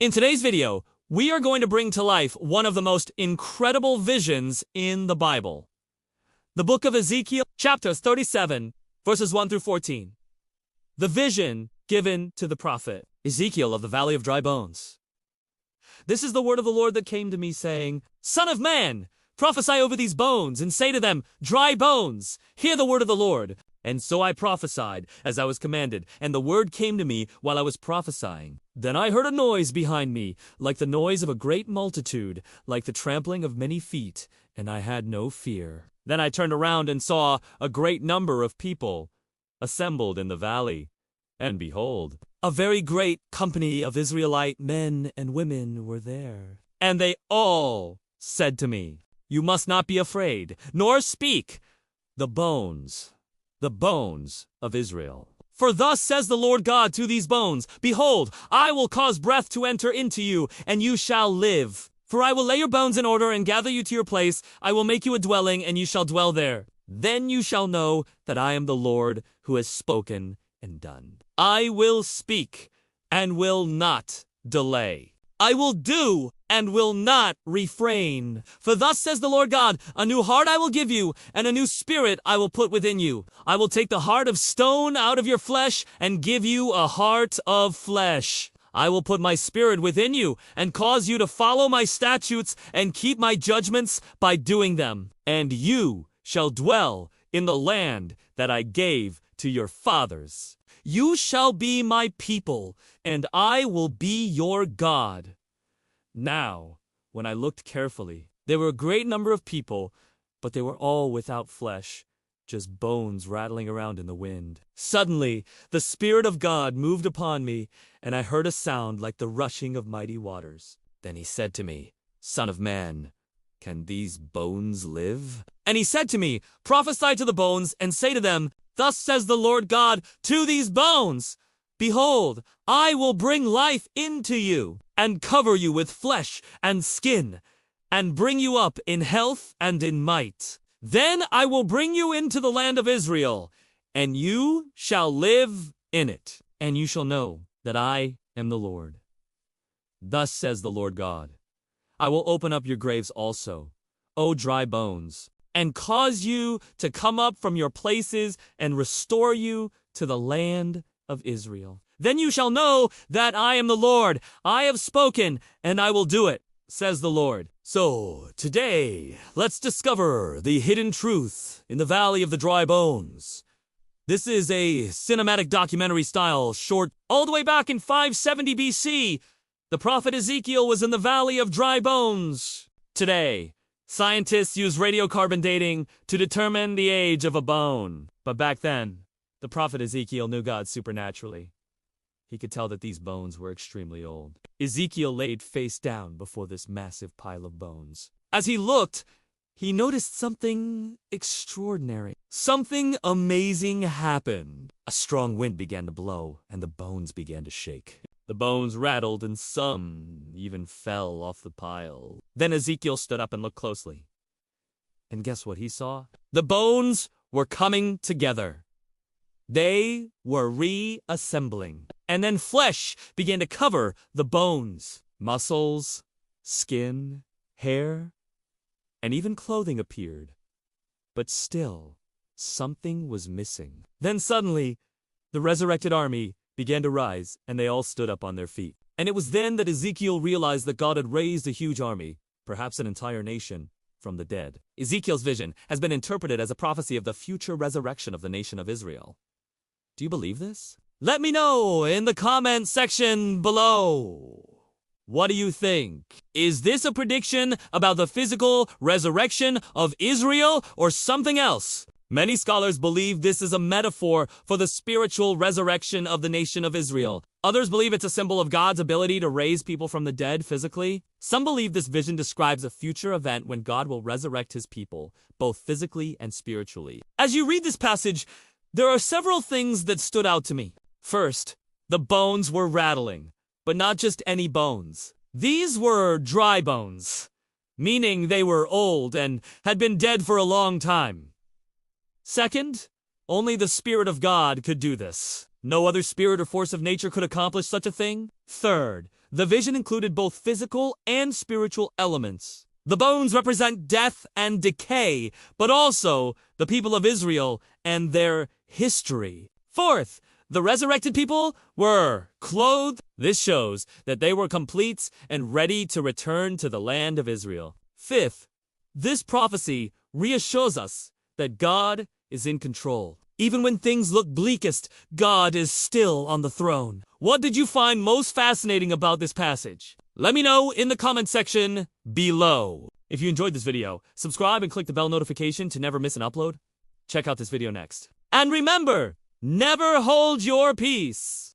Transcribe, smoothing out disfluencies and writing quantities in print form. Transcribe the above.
In today's video, we are going to bring to life one of the most incredible visions in the Bible. The book of Ezekiel, chapter 37, verses 1 through 14. The vision given to the prophet Ezekiel of the valley of dry bones. This is the word of the Lord that came to me, saying, Son of man, prophesy over these bones, and say to them, Dry bones, hear the word of the Lord. And so I prophesied, as I was commanded, and the word came to me while I was prophesying. Then I heard a noise behind me, like the noise of a great multitude, like the trampling of many feet, and I had no fear. Then I turned around and saw a great number of people assembled in the valley. And behold, a very great company of Israelite men and women were there. And they all said to me, You must not be afraid, nor speak. The bones of Israel. For thus says the Lord God to these bones, Behold, I will cause breath to enter into you, and you shall live. For I will lay your bones in order and gather you to your place. I will make you a dwelling, and you shall dwell there. Then you shall know that I am the Lord who has spoken and done. I will speak and will not delay. I will do and will not refrain. For thus says the Lord God, A new heart I will give you, and a new spirit I will put within you. I will take the heart of stone out of your flesh and give you a heart of flesh. I will put my spirit within you and cause you to follow my statutes and keep my judgments by doing them. And you shall dwell in the land that I gave to your fathers. You shall be my people, and I will be your God. Now, when I looked carefully, there were a great number of people, but they were all without flesh, just bones rattling around in the wind. Suddenly, the Spirit of God moved upon me, and I heard a sound like the rushing of mighty waters. Then he said to me, Son of man, can these bones live? And he said to me, Prophesy to the bones, and say to them, Thus says the Lord God to these bones, Behold, I will bring life into you, and cover you with flesh and skin, and bring you up in health and in might. Then I will bring you into the land of Israel, and you shall live in it, and you shall know that I am the Lord. Thus says the Lord God, I will open up your graves also, O dry bones, and cause you to come up from your places and restore you to the land of Israel. Then you shall know that I am the Lord. I have spoken, and I will do it, says the Lord. So, today, let's discover the hidden truth in the valley of the dry bones. This is a cinematic documentary style short all the way back in 570 BC. The prophet Ezekiel was in the valley of dry bones. Today, scientists use radiocarbon dating to determine the age of a bone. But back then, the prophet Ezekiel knew God supernaturally. He could tell that these bones were extremely old. Ezekiel laid face down before this massive pile of bones. As he looked, he noticed something extraordinary. Something amazing happened. A strong wind began to blow, and the bones began to shake. The bones rattled, and some even fell off the pile. Then Ezekiel stood up and looked closely. And guess what he saw? The bones were coming together. They were reassembling. And then flesh began to cover the bones. Muscles, skin, hair, and even clothing appeared. But still, something was missing. Then suddenly, the resurrected army began to rise, and they all stood up on their feet. And it was then that Ezekiel realized that God had raised a huge army, perhaps an entire nation, from the dead. Ezekiel's vision has been interpreted as a prophecy of the future resurrection of the nation of Israel. Do you believe this? Let me know in the comment section below. What do you think? Is this a prediction about the physical resurrection of Israel or something else? Many scholars believe this is a metaphor for the spiritual resurrection of the nation of Israel. Others believe it's a symbol of God's ability to raise people from the dead physically. Some believe this vision describes a future event when God will resurrect his people, both physically and spiritually. As you read this passage, there are several things that stood out to me. First, the bones were rattling, but not just any bones. These were dry bones, meaning they were old and had been dead for a long time. Second, only the Spirit of God could do this. No other spirit or force of nature could accomplish such a thing. Third, The vision included both physical and spiritual elements. The bones represent death and decay, but also the people of Israel and their history. Fourth, the resurrected people were clothed. This shows that they were complete and ready to return to the land of Israel. Fifth, this prophecy reassures us that God is in control. Even when things look bleakest, God is still on the throne. What did you find most fascinating about this passage? Let me know in the comment section below. If you enjoyed this video, subscribe and click the bell notification to never miss an upload. Check out this video next. And remember, never hold your peace.